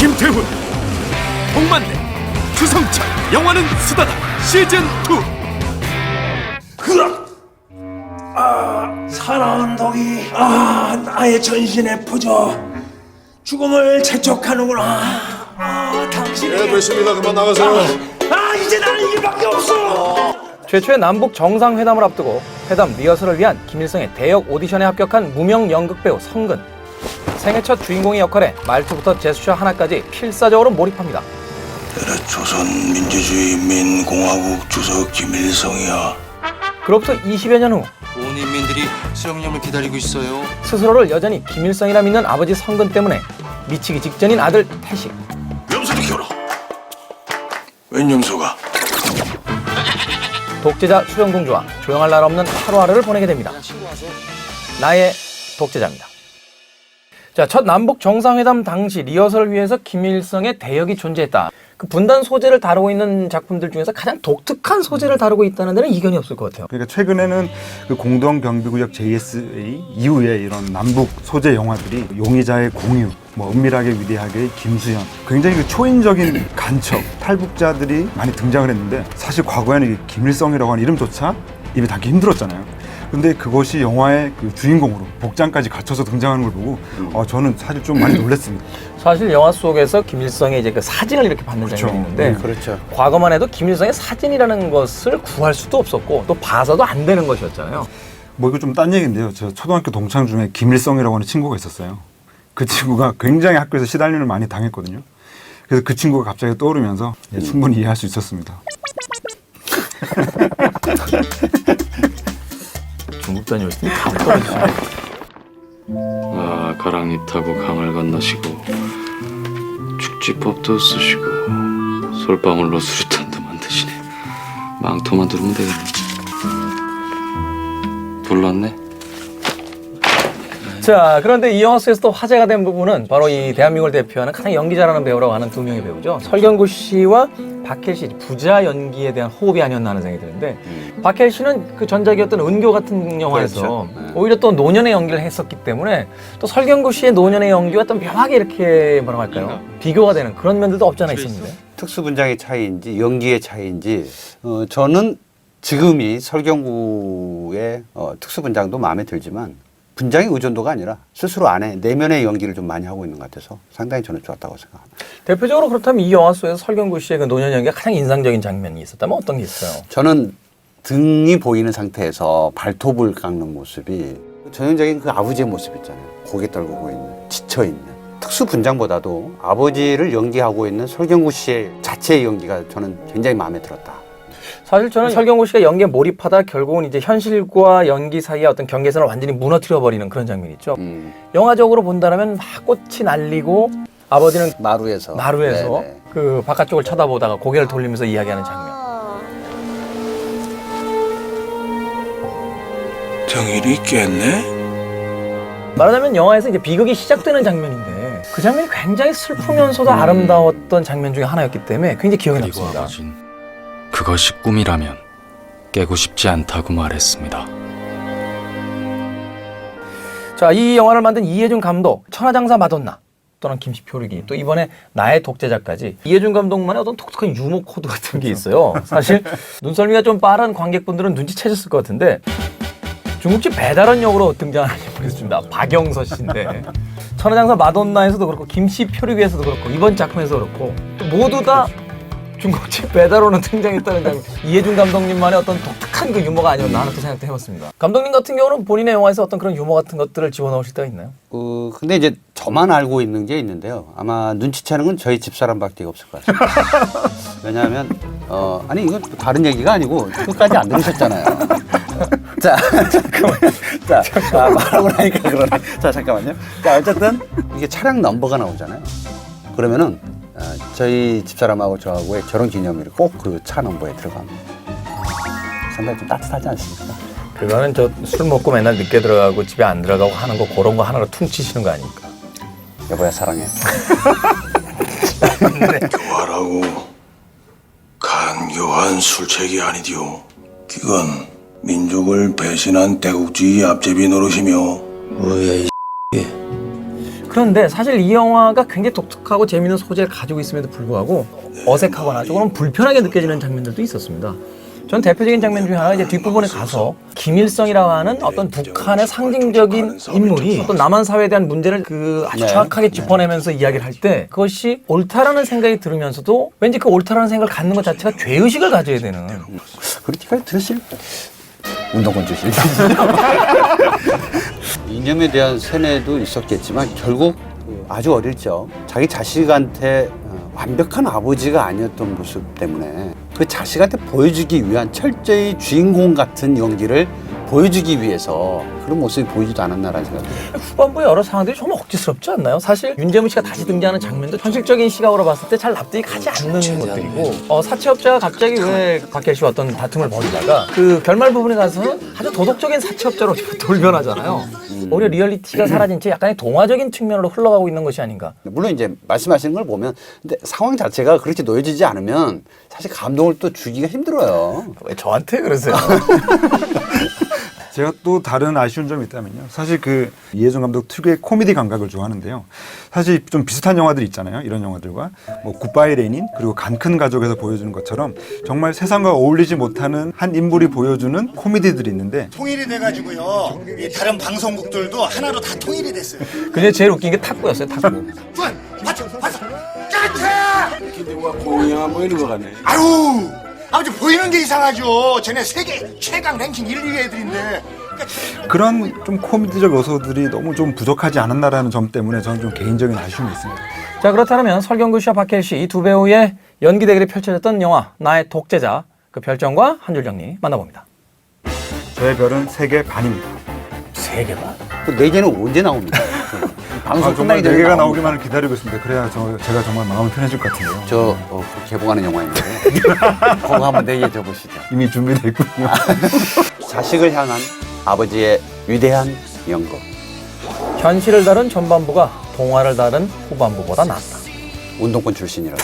김태훈, 홍만래, 주성찬, 영화는 수다다 시즌2. 사랑한 덕이 나의 전신에 퍼져 죽음을 재촉하는구나. 당신이 됐습니다. 그만 나가세요. 이제 나는 이밖에 없어. 최초의 남북 정상회담을 앞두고 회담 리허설을 위한 김일성의 대역 오디션에 합격한 무명 연극배우 성근. 생애 첫 주인공의 역할에 말투부터 제스처 하나까지 필사적으로 몰입합니다. 조선민주주의인민공화국 주석 김일성이야. 그로부터 20여 년 후 온 인민들이 수령령을 기다리고 있어요. 스스로를 여전히 김일성이라 믿는 아버지 성근 때문에 미치기 직전인 아들 태식. 염소를 키워라. 웬 염소가? 독재자 수령공주와 조용할 날 없는 하루하루를 보내게 됩니다. 나의 독재자입니다. 자, 첫 남북 정상회담 당시 리허설을 위해서 김일성의 대역이 존재했다. 그 분단 소재를 다루고 있는 작품들 중에서 가장 독특한 소재를 다루고 있다는 데는 이견이 없을 것 같아요. 그러니까 최근에는 그 공동경비구역 JSA 이후에 이런 남북 소재 영화들이 용의자의 공유, 뭐 은밀하게 위대하게 김수현, 굉장히 그 초인적인 간첩, 탈북자들이 많이 등장을 했는데 사실 과거에는 이 김일성이라고 하는 이름조차 입에 담기 힘들었잖아요. 근데 그것이 영화의 그 주인공으로 복장까지 갖춰서 등장하는 걸 보고 저는 사실 좀 많이 놀랐습니다. 사실 영화 속에서 김일성의 이제 그 사진을 이렇게 받는 장면이 있는데 그렇죠. 과거만 해도 김일성의 사진이라는 것을 구할 수도 없었고 또 봐서도 안 되는 것이었잖아요. 뭐 이거 좀 딴 얘기인데요. 저 초등학교 동창 중에 김일성이라고 하는 친구가 있었어요. 그 친구가 굉장히 학교에서 시달림을 많이 당했거든요. 그래서 그 친구가 갑자기 떠오르면서 충분히 이해할 수 있었습니다. 중국 다녀오실 때 감 떨어지시네. 가랑이 타고 강을 건너시고 축지법도 쓰시고 솔방울로 수류탄도 만드시네. 망토만 두르면 되겠네. 불났네. 자, 그런데 이 영화 속에서 또 화제가 된 부분은 바로 이 대한민국을 대표하는 가장 연기 잘하는 배우라고 하는 두 명의 배우죠. 설경구 씨와 박해일 씨, 부자 연기에 대한 호흡이 아니었나 하는 생각이 드는데 박해일 씨는 그 전작이었던 은교 같은 영화에서 오히려 또 노년의 연기를 했었기 때문에 또 설경구 씨의 노년의 연기와 또 묘하게 이렇게 뭐라고 할까요? 비교가 되는 그런 면들도 없지 않아 있었는데. 특수분장의 차이인지 연기의 차이인지 저는 지금이 설경구의 특수분장도 마음에 들지만 분장의 의존도가 아니라 스스로 안에 내면의 연기를 좀 많이 하고 있는 것 같아서 상당히 저는 좋았다고 생각합니다. 대표적으로 그렇다면 이 영화 속에서 설경구 씨의 그 노년 연기가 가장 인상적인 장면이 있었다면 어떤 게 있어요? 저는 등이 보이는 상태에서 발톱을 깎는 모습이 전형적인 그 아버지의 모습 있잖아요. 고개 떨구고 있는, 지쳐있는. 특수분장보다도 아버지를 연기하고 있는 설경구 씨의 자체의 연기가 저는 굉장히 마음에 들었다. 사실 저는 설경구 씨가 연기에 몰입하다 결국은 이제 현실과 연기 사이의 어떤 경계선을 완전히 무너뜨려 버리는 그런 장면 있죠. 영화적으로 본다면 막 꽃이 날리고 아버지는 마루에서 네네. 그 바깥쪽을 쳐다보다가 고개를 돌리면서 이야기하는 장면. 정일이 깼네? 말하자면 영화에서 이제 비극이 시작되는 장면인데 그 장면이 굉장히 슬프면서도 아름다웠던 장면 중에 하나였기 때문에 굉장히 기억에 그리고 남습니다. 아버진 그것이 꿈이라면 깨고 싶지 않다고 말했습니다. 자, 이 영화를 만든 이해준 감독, 천하장사 마돈나 또는 김시표류기 또 이번에 나의 독재자까지 이해준 감독만의 어떤 독특한 유머 코드 같은 게 있어요. 사실 눈썰미가 좀 빠른 관객분들은 눈치채셨을 것 같은데 중국집 배달원 역으로 등장하는 인물이 있습니다. 박영서 씨인데 천하장사 마돈나에서도 그렇고 김시표류기에서도 그렇고 이번 작품에서 그렇고 또 모두 다 중국집 배달원은 등장했다는 장면. 이해준 감독님만의 어떤 독특한 그 유머가 아니었나 하는 또 생각도 해봤습니다. 감독님 같은 경우는 본인의 영화에서 어떤 그런 유머 같은 것들을 집어넣으실 때가 있나요? 근데 이제 저만 알고 있는 게 있는데요. 아마 눈치채는 건 저희 집사람밖에 없을 것 같습니다. 왜냐하면 아니 이건 다른 얘기가 아니고 끝까지 안 들으셨잖아요. 자, 잠깐만. 말하고 나니까 그러네. 자, 잠깐만요. 자, 어쨌든 이게 차량 넘버가 나오잖아요. 그러면은 저희 집사람하고 저하고의 결혼기념일이 꼭 그 차 넘버에 들어갑니다. 상당히 좀 따뜻하지 않습니까? 그거는 저 술 먹고 맨날 늦게 들어가고 집에 안 들어가고 하는 거 그런 거 하나로 퉁치시는 거 아닙니까? 여보야 사랑해. 교활하고 간교한 술책이 아니디오. 그건 민족을 배신한 대국주의 앞제비 노릇이며 뭐야 이 그런데 사실 이 영화가 굉장히 독특하고 재미있는 소재를 가지고 있음에도 불구하고 어색하거나 조금 불편하게 느껴지는 장면들도 있었습니다. 전 대표적인 장면 중에 하나가 이제 뒷부분에 가서 김일성이라고 하는 어떤 북한의 상징적인 인물이 어떤 남한 사회에 대한 문제를 아주 정확하게 짚어내면서 이야기를 할 때 그것이 옳다라는 생각이 들으면서도 왠지 그 옳다라는 생각을 갖는 것 자체가 죄의식을 가져야 되는 그렇게까지 들으실 운동권 주실 이념에 대한 세뇌도 있었겠지만 결국 아주 어릴 적 자기 자식한테 완벽한 아버지가 아니었던 모습 때문에 그 자식한테 보여주기 위한 철저히 주인공 같은 연기를 보여주기 위해서 그런 모습이 보이지도 않았나라는 생각이 들어요. 후반부의 여러 상황들이 좀 억지스럽지 않나요? 사실 윤재문 씨가 다시 등장하는 장면도 현실적인 시각으로 봤을 때 잘 납득이 가지 않는 것들이고 사채업자가 갑자기 왜 박해일 씨와 어떤 다툼을 벌이다가 그 결말 부분에 가서는 아주 도덕적인 사채업자로 돌변하잖아요. 오히려 리얼리티가 사라진 채 약간의 동화적인 측면으로 흘러가고 있는 것이 아닌가. 물론 이제 말씀하시는 걸 보면 근데 상황 자체가 그렇게 놓여지지 않으면 사실 감동을 또 주기가 힘들어요. 왜 저한테 그러세요? 제가 또 다른 아쉬운 점이 있다면요. 사실 그 이해준 감독 특유의 코미디 감각을 좋아하는데요. 사실 좀 비슷한 영화들 있잖아요. 이런 영화들과 뭐 굿바이 레닌 그리고 간큰 가족에서 보여주는 것처럼 정말 세상과 어울리지 못하는 한 인물이 보여주는 코미디들이 있는데 통일이 돼가지고요. 이 다른 방송국들도 하나로 다 통일이 됐어요. 근데 제일 웃긴 게 탁구였어요. 탁구. 맞죠? 까차! 근데 와 공양 뭐 이런 거 가네. 아유! 아버지 보이는 게 이상하죠. 쟤네 세계 최강 랭킹 1, 2위 애들인데. 그런 좀 코미디적 요소들이 너무 좀 부족하지 않았나라는 점 때문에 저는 좀 개인적인 아쉬움이 있습니다. 자, 그렇다면 설경구 씨와 박해일 씨 이 두 배우의 연기 대결이 펼쳐졌던 영화 나의 독재자 그 별점과 한 줄 정리 만나봅니다. 저의 별은 3개 반입니다. 3개 반. 그 4개는 언제 나옵니까? 방송 정말 끝나기 전에 4개가 나옵니다. 나오기만을 기다리고 있습니다. 그래야 제가 정말 마음이 편해질 것 같은데요. 저 개봉하는 영화인데 그거 한번 얘기해 보시죠. 이미 준비되어 있군요. 자식을 향한 아버지의 위대한 연극. 현실을 다룬 전반부가 동화를 다룬 후반부보다 낫다. 운동권 출신이라고.